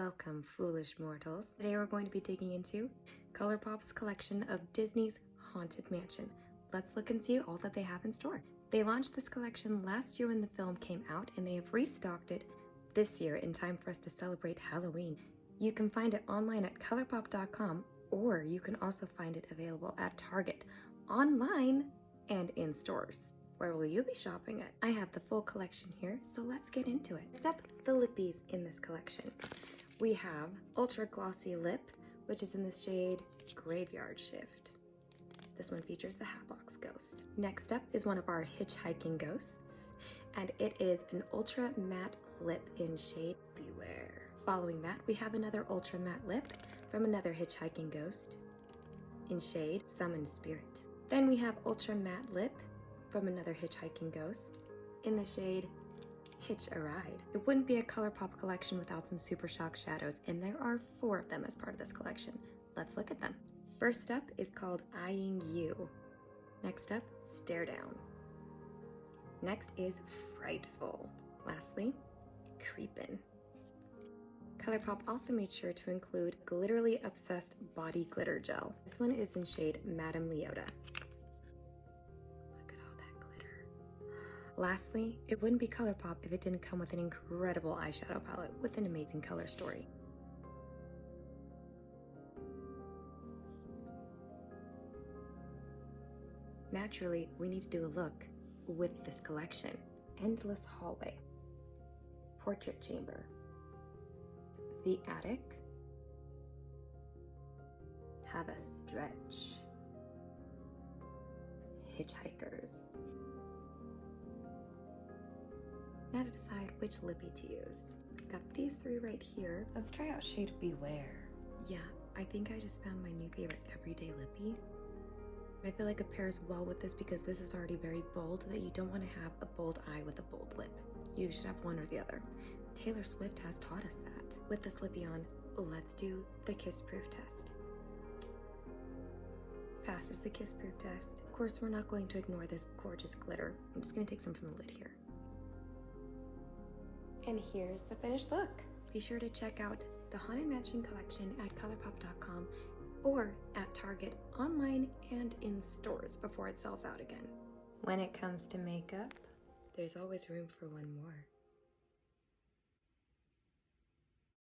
Welcome, foolish mortals. Today we're going to be digging into Colourpop's collection of Disney's Haunted Mansion. Let's look and see all that they have in store. They launched this collection last year when the film came out, and they have restocked it this year in time for us to celebrate Halloween. You can find it online at colourpop.com, or you can also find it available at Target, online and in stores. Where will you be shopping at? I have the full collection here, so let's get into it. Next up, the lippies in this collection. We have Ultra Glossy Lip, which is in the shade Graveyard Shift. This one features the Hatbox Ghost. Next up is one of our hitchhiking ghosts, and it is an ultra matte lip in shade Beware. Following that, we have another ultra matte lip from another hitchhiking ghost in shade Summoned Spirit. Then we have ultra matte lip from another hitchhiking ghost in the shade Hitch a Ride. It wouldn't be a Colourpop collection without some super shock shadows, and there are 4 of them as part of this collection. Let's look at them. First up is called Eyeing You. Next up, Stare Down. Next is Frightful. Lastly, Creepin. Colourpop also made sure to include Gliterally Obsessed Body Glitter Gel. This one is in shade Madame Leota. Lastly, it wouldn't be Colourpop if it didn't come with an incredible eyeshadow palette with an amazing color story. Naturally, we need to do a look with this collection. Endless Hallway, Portrait Chamber, The Attic, Have a Stretch, Hitchhikers. Now to decide which lippy to use. Got these 3 right here. Let's try out shade Beware. Yeah, I think I just found my new favorite everyday lippy. I feel like it pairs well with this because this is already very bold, that you don't want to have a bold eye with a bold lip. You should have one or the other. Taylor Swift has taught us that. With this lippy on, let's do the kiss proof test. Passes the kiss proof test. Of course, we're not going to ignore this gorgeous glitter. I'm just going to take some from the lid here. And here's the finished look. Be sure to check out the Haunted Mansion collection at colourpop.com or at Target, online and in stores before it sells out again. When it comes to makeup, there's always room for one more.